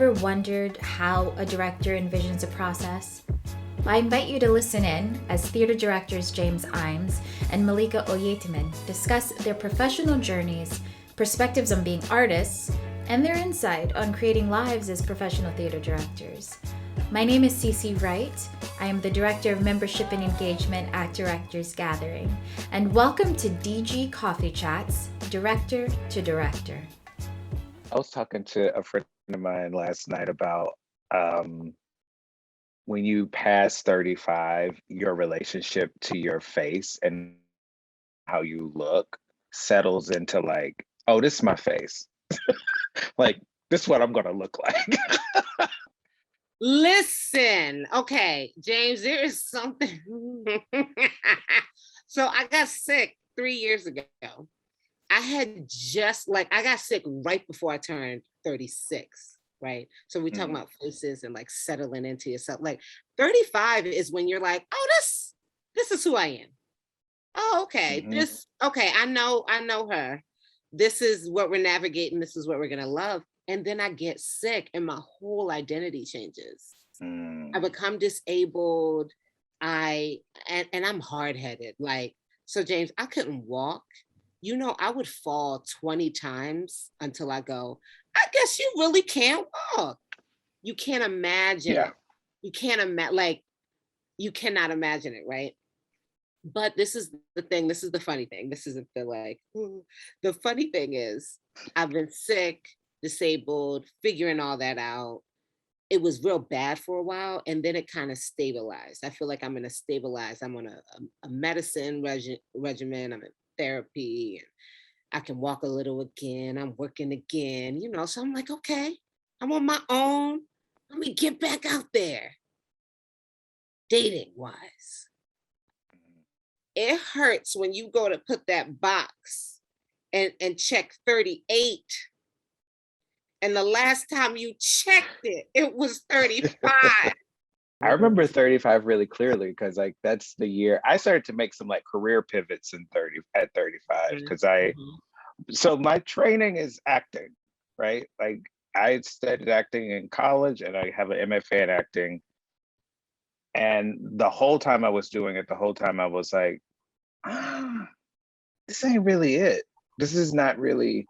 ever wondered how a director envisions a process? I invite you to listen in as theater directors Ijames and Malika Oyetimein discuss their professional journeys, perspectives on being artists, and their insight on creating lives as professional theater directors. My name is Sisi Wright. I am the Director of Membership and Engagement at Directors Gathering. And welcome to DG Coffee Chats, Director to Director. I was talking to a friend of mine last night about when you pass 35, your relationship to your face and how you look settles into like, oh, this is my face. Like, this is what I'm gonna look like. Listen, okay, James, there is something. So I got sick 3 years ago. I got sick right before I turned 36, right? So we talking about faces and like settling into yourself. Like 35 is when you're like, oh, this is who I am. Oh, okay. I know her. This is what we're navigating. This is what we're gonna love. And then I get sick and my whole identity changes. I become disabled. And I'm hard-headed. Like, so James, I couldn't walk. You know, I would fall 20 times until I go, I guess you really can't walk. You can't imagine it. You can't imagine, you cannot imagine it, right? But this is the thing. This is the funny thing. This isn't the funny thing is I've been sick, disabled, figuring all that out. It was real bad for a while, and then it kind of stabilized. I feel like I'm in a stabilized, I'm on a medicine regimen, I'm in therapy, and I can walk a little again, I'm working again, you know, so I'm like, okay, I'm on my own. Let me get back out there. Dating wise. It hurts when you go to put that box and check 38. And the last time you checked it, it was 35. I remember 35 really clearly because like that's the year I started to make some like career pivots at 35 because so my training is acting, right? Like I studied acting in college and I have an MFA in acting. And the whole time I was doing it, the whole time I was like, this ain't really it. This is not really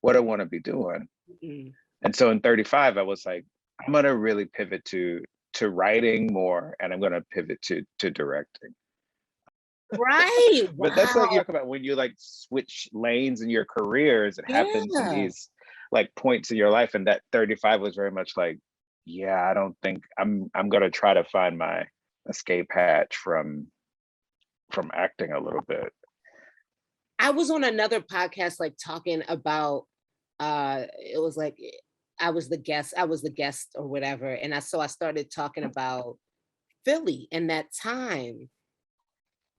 what I want to be doing. And so in 35, I was like, I'm gonna really pivot to writing more, and I'm gonna pivot to directing. Right. But that's what you talk about when you like switch lanes in your careers. It happens in these like points in your life, and that 35 was very much like, yeah, I don't think I'm gonna try to find my escape hatch from acting a little bit. I was on another podcast like talking about it was like I was the guest or whatever, and I started talking about Philly and that time.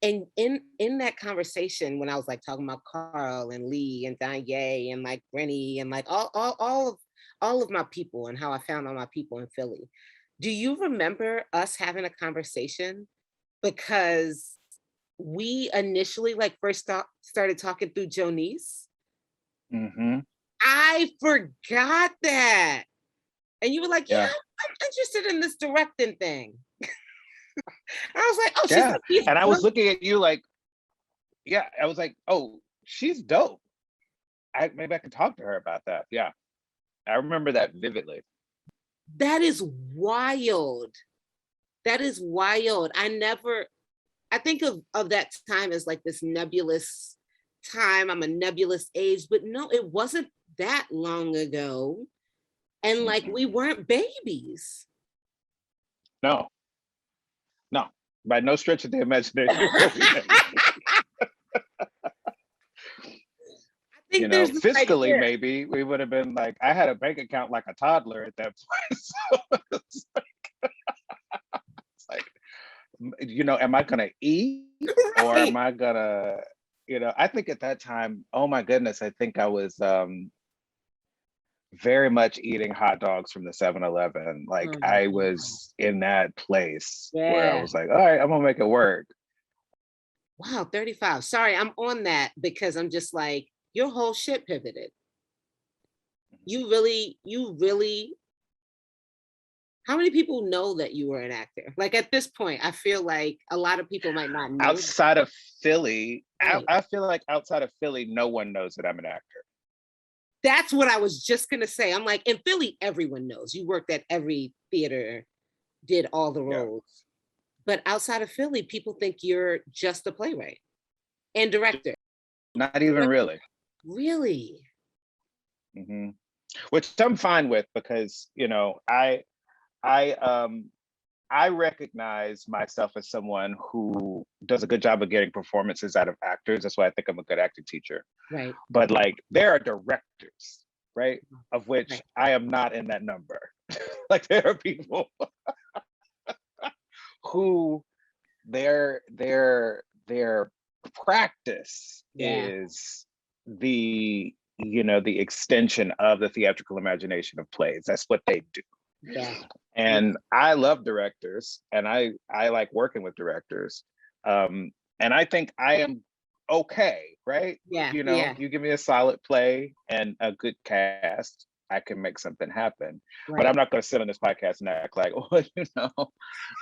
And in that conversation, when I was like talking about Carl and Lee and Danye and like Rennie and like all of my people and how I found all my people in Philly. Do you remember us having a conversation? Because we initially like first started talking through Jonice. I forgot that. And you were like, yeah, I'm interested in this directing thing. I was like, oh, she's and I was looking at you like, I was like, oh, she's dope. Maybe I can talk to her about that. Yeah. I remember that vividly. That is wild. That is wild. I think of that time as like this nebulous time. I'm a nebulous age, but no, it wasn't that long ago. And like, we weren't babies. No, by no stretch of the imagination. You know, fiscally, maybe we would have been like, I had a bank account like a toddler at that point. So it's like, you know, am I gonna eat or am I gonna, you know, I think at that time, oh my goodness, I think I was very much eating hot dogs from the 7-Eleven. Like I was in that place where I was like, all right, I'm gonna make it work. Wow, 35. Sorry, I'm on that because I'm just like, your whole shit pivoted. You really How many people know that you were an actor? Like at this point, I feel like a lot of people might not know. Outside of Philly, Right. I feel like outside of Philly, no one knows that I'm an actor. That's what I was just gonna say. I'm like, in Philly, everyone knows. You worked at every theater, did all the roles. But outside of Philly, people think you're just a playwright and director. Not even really. Really? Mm-hmm. Which I'm fine with, because I recognize myself as someone who does a good job of getting performances out of actors. That's why I think I'm a good acting teacher. Right. But like, there are directors, right, of which I am not in that number. Like, there are people who their practice is the the extension of the theatrical imagination of plays. That's what they do. Yeah. And I love directors, and I like working with directors. And I think I am okay, right? Yeah. You give me a solid play and a good cast, I can make something happen. Right. But I'm not going to sit on this podcast and act like,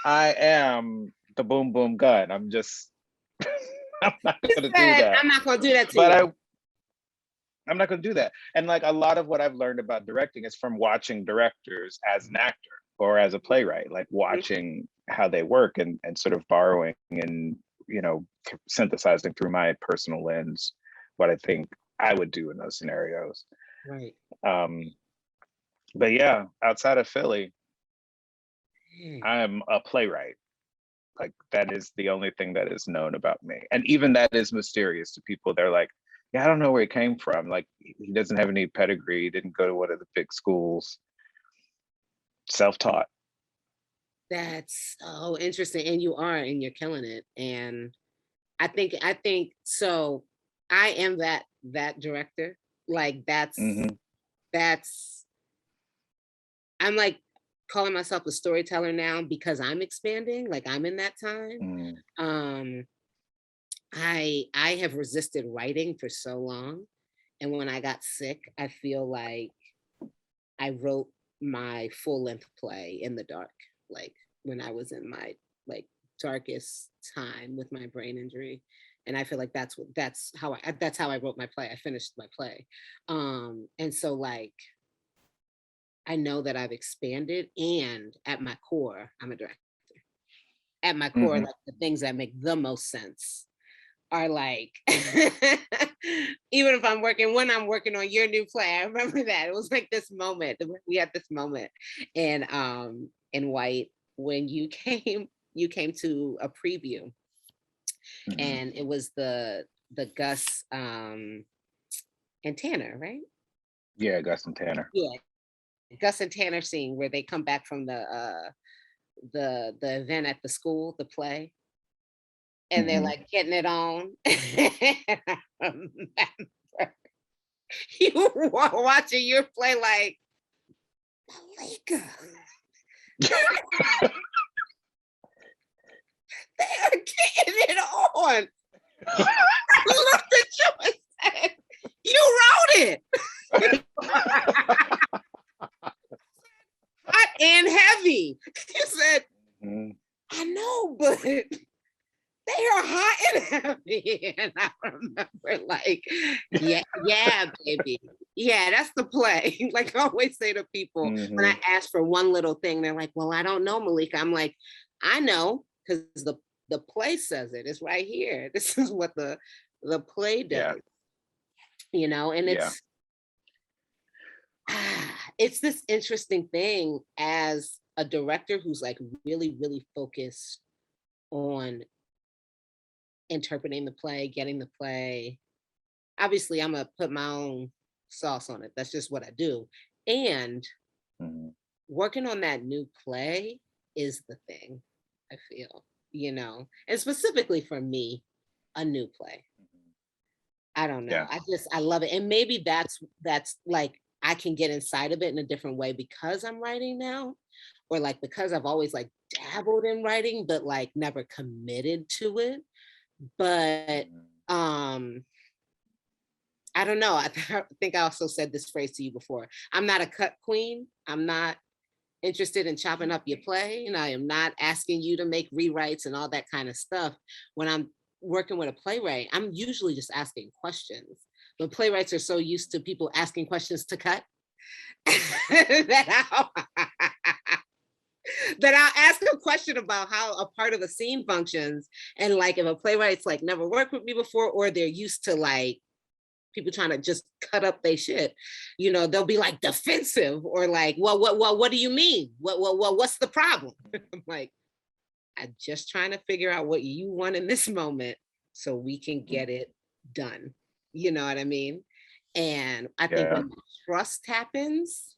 I am the boom boom gun. I'm just, I'm not going to do that. I'm not going to do that to you. I'm not going to do that. And like, a lot of what I've learned about directing is from watching directors as an actor or as a playwright, like watching how they work and sort of borrowing and, synthesizing through my personal lens what I think I would do in those scenarios. Right. But yeah, outside of Philly, I am a playwright. Like, that is the only thing that is known about me. And even that is mysterious to people. They're like, yeah, I don't know where he came from. Like, he doesn't have any pedigree. He didn't go to one of the big schools. Self-taught. That's so interesting. And you are, and you're killing it. And I think so. I am that director. Like, that's I'm like calling myself a storyteller now because I'm expanding. Like, I'm in that time. I have resisted writing for so long. And when I got sick, I feel like I wrote my full-length play in the dark, like when I was in my darkest time with my brain injury. And I feel like that's how I wrote my play. I finished my play. And so like, I know that I've expanded, and at my core, I'm a director. At my core, like, the things that make the most sense are like, even if when I'm working on your new play, I remember that it was like this moment. We had this moment in White when you came to a preview, and it was the Gus and Tanner, right? Yeah, Gus and Tanner. Yeah, Gus and Tanner scene where they come back from the event at the school, the play. And they're like getting it on. I remember you watching your play like, Malika. They are getting it on. I looked at you and said, you wrote it. Hot and heavy. You said, I know, but they are hot and heavy. And I remember like, yeah, baby. Yeah, that's the play. Like, I always say to people when I ask for one little thing, they're like, well, I don't know, Malika. I'm like, I know, because the play says it. It's right here. This is what the play does. And it's this interesting thing as a director who's like really, really focused on interpreting the play, getting the play. Obviously, I'm gonna put my own sauce on it. That's just what I do. And working on that new play is the thing, I feel, and specifically for me, a new play. I don't know. Yeah. I love it. And maybe that's like, I can get inside of it in a different way because I'm writing now, or like, because I've always like dabbled in writing, but like never committed to it. But I don't know. I think I also said this phrase to you before. I'm not a cut queen. I'm not interested in chopping up your play, and I am not asking you to make rewrites and all that kind of stuff. When I'm working with a playwright, I'm usually just asking questions. But playwrights are so used to people asking questions to cut that I'll ask a question about how a part of a scene functions. And like, if a playwright's like never worked with me before, or they're used to like people trying to just cut up their shit, you know, they'll be like defensive or like, well, what do you mean? What's the problem? I'm like, I'm just trying to figure out what you want in this moment so we can get it done. You know what I mean? And I think when trust happens,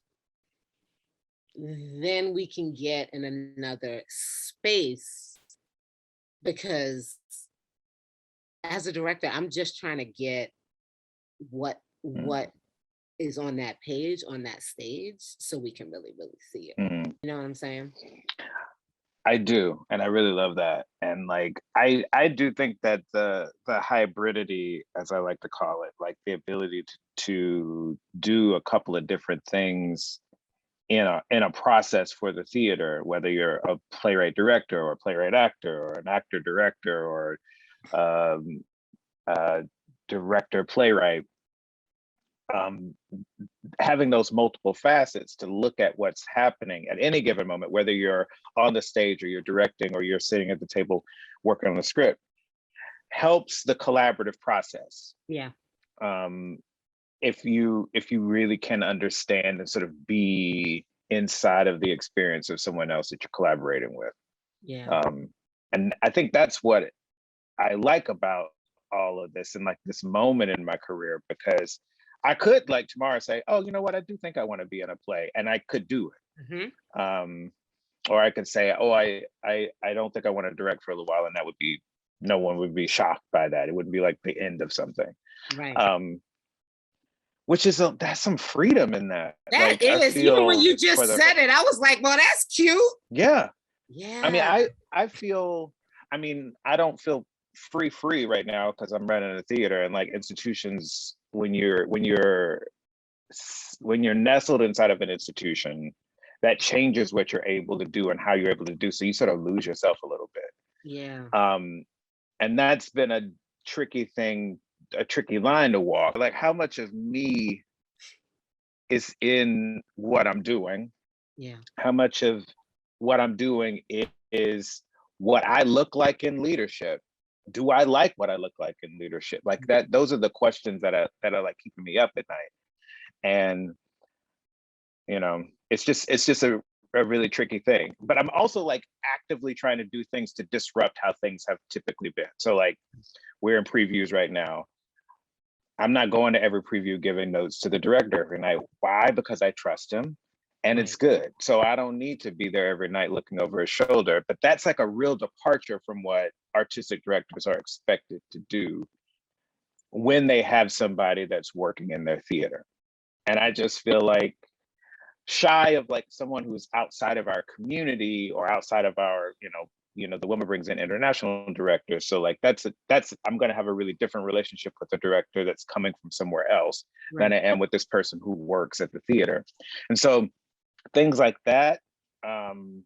then we can get in another space, because as a director, I'm just trying to get what is on that page, on that stage, so we can really see it. You know what I'm saying? I do, and I really love that. And like, I do think that the hybridity, as I like to call it, like the ability to do a couple of different things in a process for the theater, whether you're a playwright director or a playwright actor or an actor director or director playwright, having those multiple facets to look at what's happening at any given moment, whether you're on the stage or you're directing or you're sitting at the table working on the script, helps the collaborative process. Yeah. If you really can understand and sort of be inside of the experience of someone else that you're collaborating with. Yeah. And I think that's what I like about all of this and like this moment in my career, because I could like tomorrow say, oh, you know what, I do think I want to be in a play, and I could do it. Or I could say, oh, I don't think I want to direct for a little while, and that would be, no one would be shocked by that. It wouldn't be like the end of something. Right. Which is that's some freedom in that. That like, is, even when you just said it, I was like, well, that's cute. Yeah. Yeah. I mean, I feel, I mean, I don't feel free right now because I'm running a theater, and like institutions, when you're nestled inside of an institution, that changes what you're able to do and how you're able to do. So you sort of lose yourself a little bit. Yeah. And that's been a tricky thing, a tricky line to walk. Like, how much of me is in what I'm doing? Yeah. How much of what I'm doing is what I look like in leadership? Do I like what I look like in leadership? Like that, those are the questions that are like keeping me up at night. And, you know, it's just a really tricky thing. But I'm also like actively trying to do things to disrupt how things have typically been. So like, we're in previews right now. I'm not going to every preview giving notes to the director every night. Why? Because I trust him and it's good. So I don't need to be there every night looking over his shoulder. But that's like a real departure from what artistic directors are expected to do when they have somebody that's working in their theater. And I just feel like, shy of like someone who's outside of our community or outside of our, you know, the Wilma brings in international directors. So like that's I'm going to have a really different relationship with the director that's coming from somewhere else than I am with this person who works at the theater. And so things like that, I've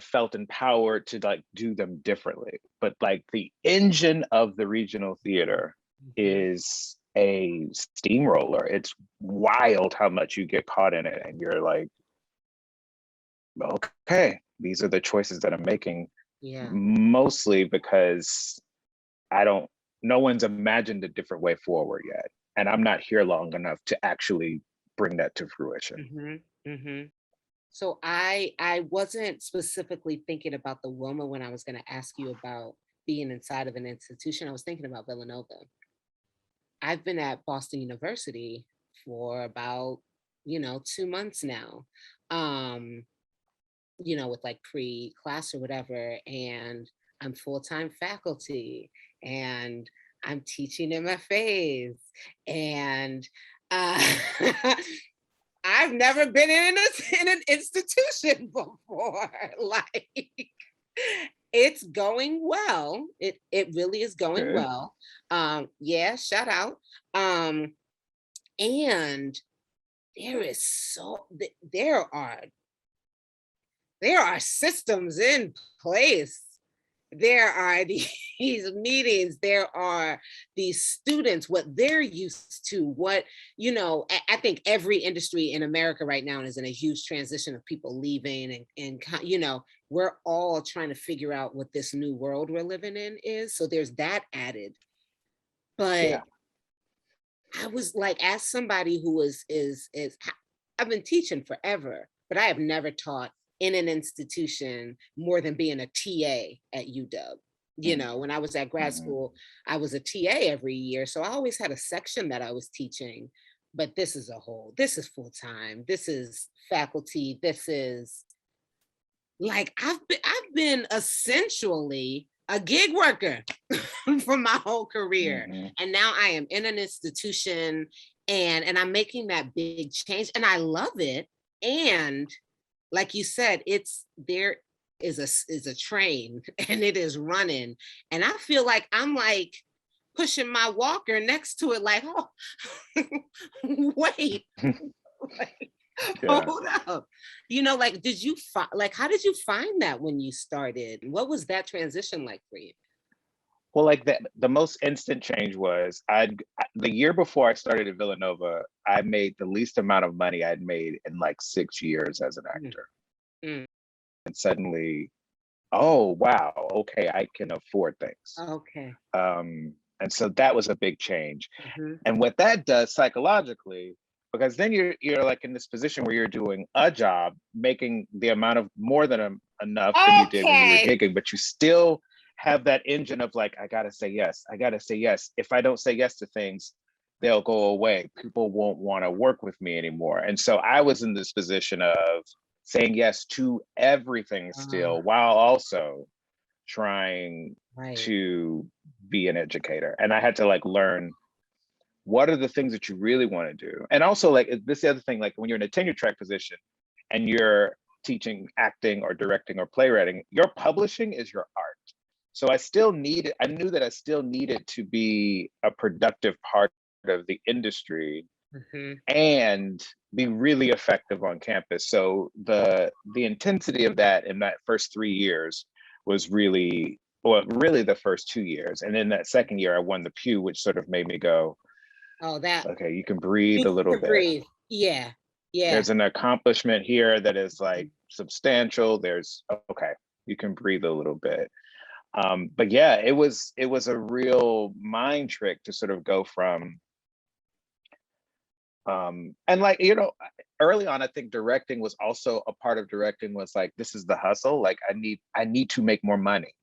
felt empowered to like do them differently. But like the engine of the regional theater is a steamroller. It's wild how much you get caught in it, and you're like, okay, these are the choices that I'm making. Yeah. Mostly because no one's imagined a different way forward yet, and I'm not here long enough to actually bring that to fruition. So I wasn't specifically thinking about the Wilma when I was going to ask you about being inside of an institution. I was thinking about Villanova. I've been at Boston University for about, 2 months now, with like pre-class or whatever, and I'm full-time faculty and I'm teaching MFAs, and I've never been in an institution before. Like, it's going well. It really is going well. Yeah, shout out. And there are systems in place. There are these meetings, there are these students, what they're used to, what, I think every industry in America right now is in a huge transition of people leaving and we're all trying to figure out what this new world we're living in is. So there's that added. But yeah. I was like, as somebody who is I've been teaching forever, but I have never taught in an institution more than being a TA at UW. When I was at grad school, I was a TA every year. So I always had a section that I was teaching, but this is full time. This is faculty. This is like, I've been essentially a gig worker for my whole career. And now I am in an institution and I'm making that big change and I love it. And like you said, there is a train and it is running. And I feel like I'm like pushing my walker next to it, like, oh, wait, hold up. Like, how did you find that when you started? What was that transition like for you? Well, like the most instant change was the year before I started at Villanova, I made the least amount of money I'd made in like 6 years as an actor. And suddenly, oh, wow, okay, I can afford things. Okay. And so that was a big change. And what that does psychologically, because then you're like in this position where you're doing a job, making the amount of more than enough than you did when you were gigging, but you still have that engine of like, I gotta say yes. If I don't say yes to things, they'll go away. People won't want to work with me anymore. And so I was in this position of saying yes to everything still, while also trying to be an educator. And I had to like learn, what are the things that you really want to do? And also like, this is the other thing, like when you're in a tenure track position and you're teaching acting or directing or playwriting, your publishing is your art. So I knew that I still needed to be a productive part of the industry and be really effective on campus. So the intensity of that in that first 3 years was really the first 2 years. And then that second year I won the Pew, which sort of made me go, okay, you can breathe a little bit. Yeah. There's an accomplishment here that is like substantial. You can breathe a little bit. But yeah, it was a real mind trick to sort of go from and like, early on, I think directing was also a part of directing was like, this is the hustle. Like I need to make more money.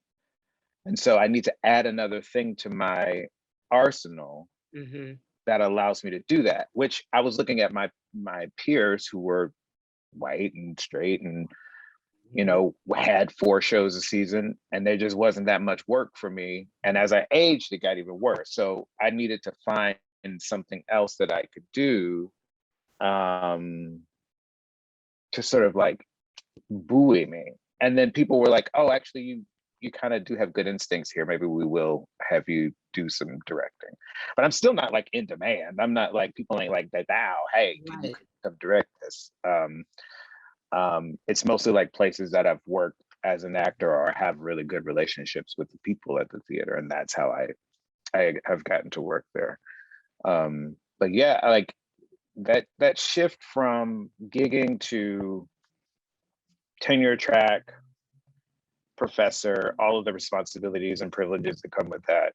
And so I need to add another thing to my arsenal that allows me to do that, which I was looking at my peers who were white and straight and had 4 shows a season, and there just wasn't that much work for me. And as I aged, it got even worse. So I needed to find something else that I could do to sort of like buoy me. And then people were like, oh, actually, you kind of do have good instincts here. Maybe we will have you do some directing. But I'm still not like in demand. I'm not like, people ain't like that now, hey, can you come direct this? It's mostly like places that I've worked as an actor or have really good relationships with the people at the theater, and that's how I have gotten to work there. But yeah, like that shift from gigging to tenure track, professor, all of the responsibilities and privileges that come with that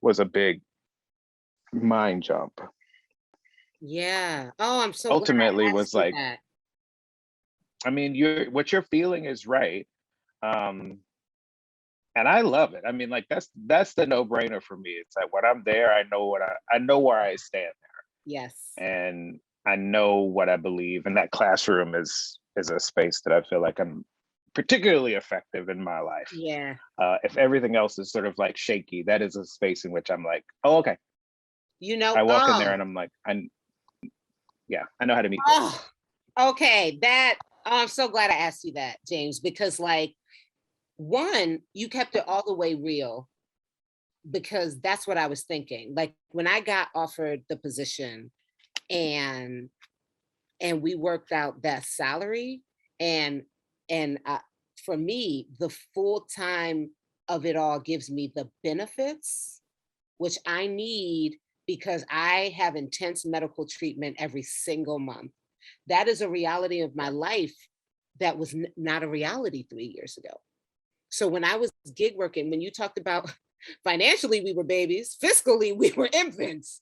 was a big mind jump. Yeah. Oh, I'm so ultimately was like that. I mean, what you're feeling is right. And I love it. I mean, like that's the no-brainer for me. It's like when I'm there, I know where I stand there. Yes. And I know what I believe. And that classroom is a space that I feel like I'm particularly effective in my life. Yeah. If everything else is sort of like shaky, that is a space in which I'm like, oh, okay. I walk in there and I'm like, I know how to meet this. Okay. I'm so glad I asked you that, James, because like, one, you kept it all the way real, because that's what I was thinking. Like when I got offered the position and and we worked out that salary. And for me, the full time of it all gives me the benefits, which I need because I have intense medical treatment every single month. That is a reality of my life that was not a reality 3 years ago. So when I was gig working, when you talked about financially, we were babies, fiscally, we were infants.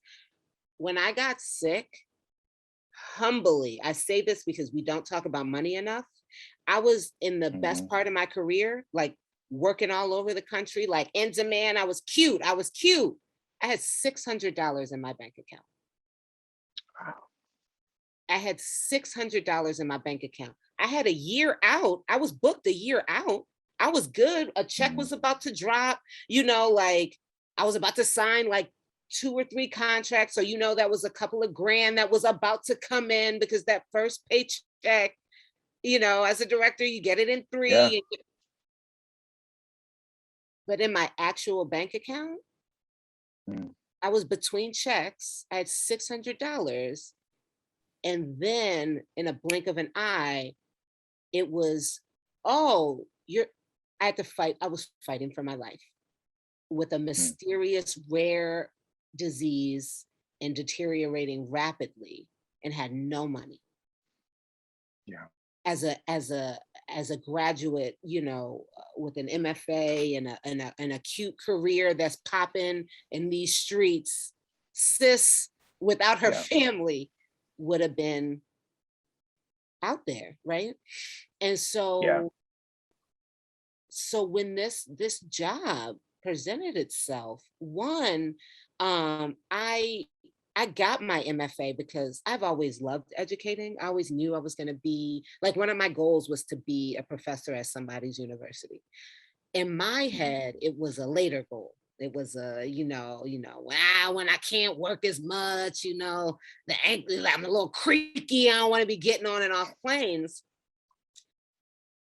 When I got sick, humbly, I say this because we don't talk about money enough. I was in the best part of my career, like working all over the country, like in demand. I was cute. I had $600 in my bank account. Wow. I had $600 in my bank account. I had a year out. I was booked a year out. I was good. A check was about to drop, like I was about to sign like 2 or 3 contracts. So, that was a couple of grand that was about to come in because that first paycheck, as a director, you get it in 3. Yeah. But in my actual bank account, I was between checks. I had $600. And then in a blink of an eye, it was, I had to fight. I was fighting for my life with a mysterious, rare disease and deteriorating rapidly, and had no money. Yeah. As a graduate, with an MFA and an acute career that's popping in these streets, sis without her family would have been out there, right? And so when this job presented itself, one, I got my MFA because I've always loved educating. I always knew I was going to be, like, one of my goals was to be a professor at somebody's university. In my head, it was a later goal. It was when I can't work as much, the ankle, I'm a little creaky. I don't want to be getting on and off planes.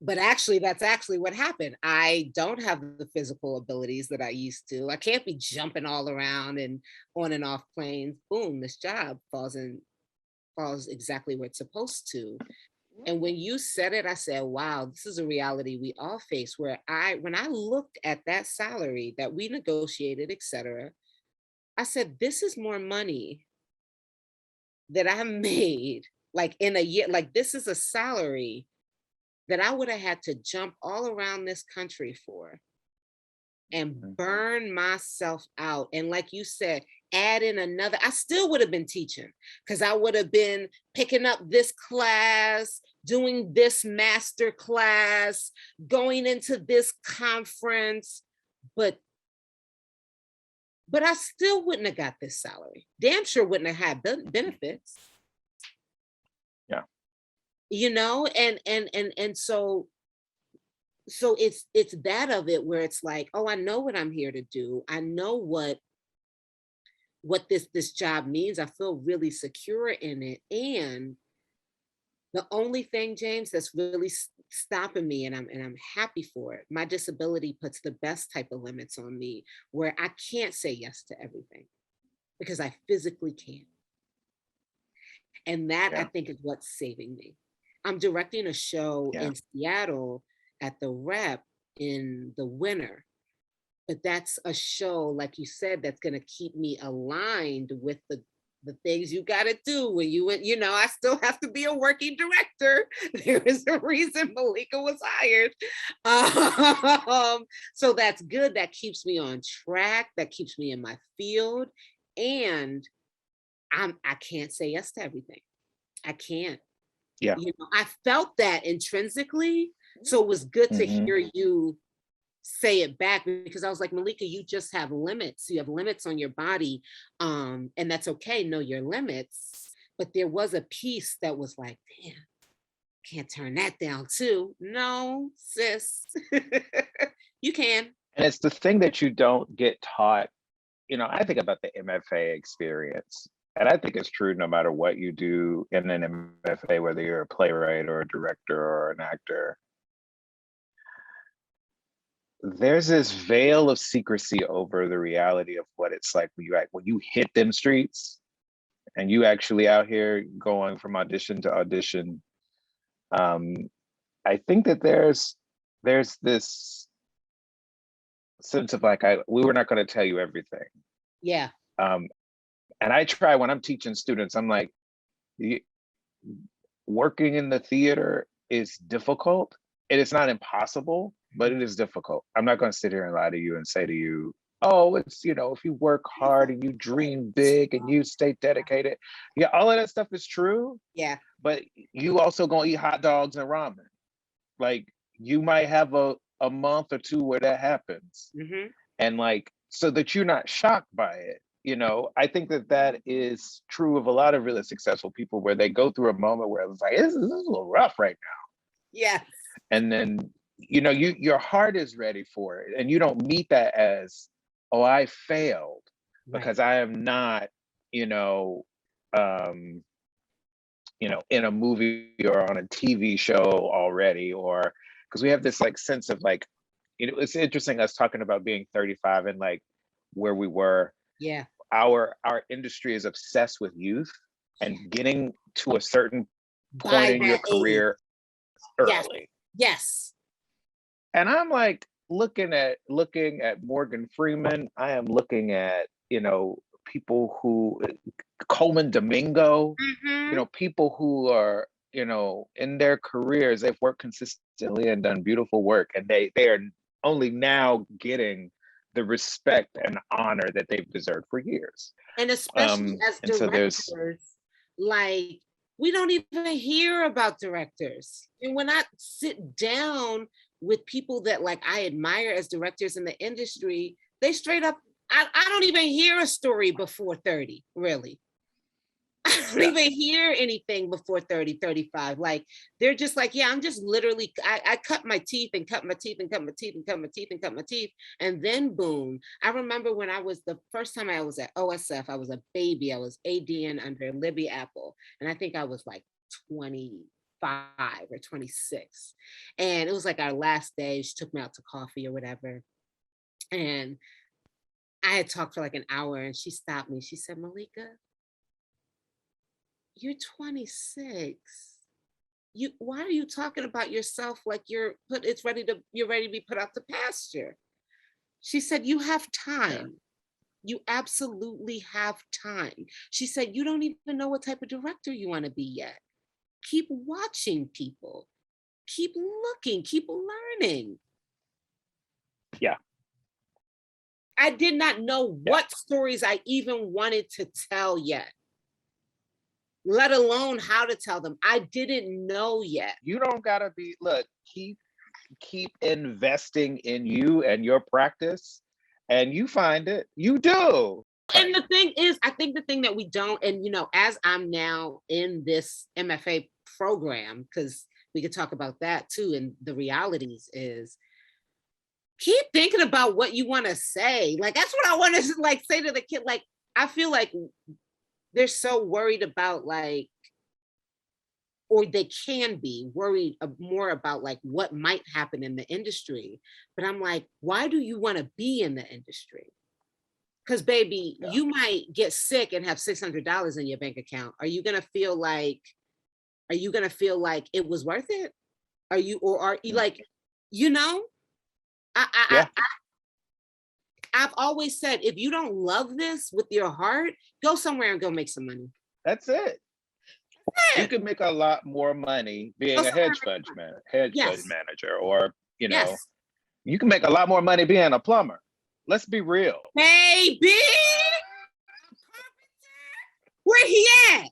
But actually, that's actually what happened. I don't have the physical abilities that I used to. I can't be jumping all around and on and off planes. Boom, this job falls exactly where it's supposed to. And when you said it, I said, wow, this is a reality we all face, where when I looked at that salary that we negotiated, et cetera, I said, this is more money that I made, like, in a year. Like, this is a salary that I would have had to jump all around this country for and burn myself out. And like you said, add in another, I still would have been teaching, because I would have been picking up this class, doing this master class, going into this conference, but I still wouldn't have got this salary. Damn sure wouldn't have had benefits. Yeah. And so it's that of it, where it's like, oh, I know what I'm here to do. I know what this job means. I feel really secure in it. And the only thing, James, that's really stopping me, and I'm happy for it, my disability puts the best type of limits on me, where I can't say yes to everything because I physically can't. And that, I think, is what's saving me. I'm directing a show in Seattle at the Rep in the winter, but that's a show, like you said, that's going to keep me aligned with the things you got to do when I still have to be a working director. There is a reason Malika was hired. So that's good. That keeps me on track. That keeps me in my field. And I can't say yes to everything. I can't. Yeah. I felt that intrinsically. So it was good to hear you say it back, because I was like, Malika, you just have limits. You have limits on your body. And that's okay. Know your limits. But there was a piece that was like, damn, can't turn that down too. No, sis, you can. And it's the thing that you don't get taught. I think about the MFA experience. And I think it's true no matter what you do in an MFA, whether you're a playwright or a director or an actor. There's this veil of secrecy over the reality of what it's like when you hit them streets and you actually out here going from audition to audition, I think that there's this sense of like, we were not going to tell you everything. Yeah. And I try when I'm teaching students, I'm like, working in the theater is difficult. It is not impossible, but it is difficult. I'm not going to sit here and lie to you and say to you, oh, it's, if you work hard and you dream big and you stay dedicated. Yeah, all of that stuff is true. Yeah. But you also gonna eat hot dogs and ramen. Like, you might have a month or two where that happens. Mm-hmm. And like, so that you're not shocked by it. I think that is true of a lot of really successful people, where they go through a moment where it's like, this is a little rough right now. Yeah. And then, your heart is ready for it. And you don't meet that as, oh, I failed because I am not, in a movie or on a TV show already, or because we have this like sense of like, it's interesting us talking about being 35 and like where we were. Yeah. Our industry is obsessed with youth and getting to a certain point in your career early. Yes. And I'm like looking at Morgan Freeman. I am looking at, people who, Coleman Domingo, people who are, in their careers, they've worked consistently and done beautiful work. And they are only now getting the respect and honor that they've deserved for years. And especially as directors, like, we don't even hear about directors. And when I sit down with people that like I admire as directors in the industry, they straight up, I don't even hear a story before 30, really. I don't even hear anything before 30, 35. Like, they're just like, yeah, I'm just literally, I cut my teeth and cut my teeth and cut my teeth and cut my teeth and cut my teeth. And then boom. I remember when the first time I was at OSF, I was a baby. I was ADing under Libby Apple. And I think I was like 25 or 26. And it was like our last day. She took me out to coffee or whatever. And I had talked for like an hour and she stopped me. She said, Malika, you're 26. Why are you talking about yourself like you're ready to be put out to pasture? She said, you have time. You absolutely have time. She said, you don't even know what type of director you want to be yet. Keep watching people. Keep looking, keep learning. Yeah. I did not know what stories I even wanted to tell yet, let alone how to tell them. I didn't know yet. You don't gotta be, look, keep investing in you and your practice, and you find it, you do. And the thing is, I think the thing that we don't, and as I'm now in this MFA program, because we could talk about that too, and the realities is, keep thinking about what you want to say. Like, that's what I want to like say to the kid. Like, I feel like they're so worried about like, or they can be worried more about like what might happen in the industry. But I'm like, why do you want to be in the industry? Because baby, you might get sick and have $600 in your bank account. Are you gonna feel like it was worth it? Are you like, I've always said, if you don't love this with your heart, go somewhere and go make some money. That's it. You can make a lot more money being a hedge fund manager, or you can make a lot more money being a plumber. Let's be real. Baby, where he at?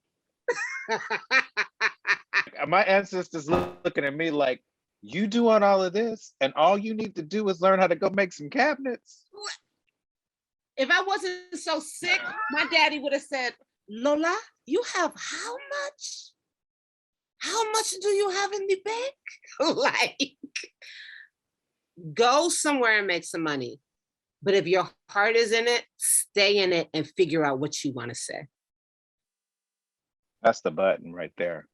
My ancestors looking at me like, you doing all of this, and all you need to do is learn how to go make some cabinets. If I wasn't so sick, my daddy would have said, Lola, you have how much? How much do you have in the bank? Like, go somewhere and make some money. But if your heart is in it, stay in it and figure out what you want to say. That's the button right there.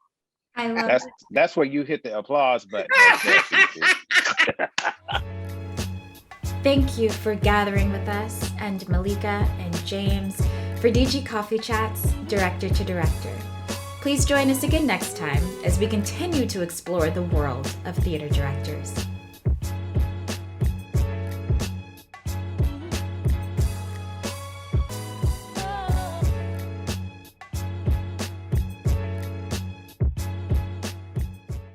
I love that's where you hit the applause button. Thank you for gathering with us, and Malika and James, For DG Coffee Chats, Director to Director. Please join us again next time as we continue to explore the world of theater directors.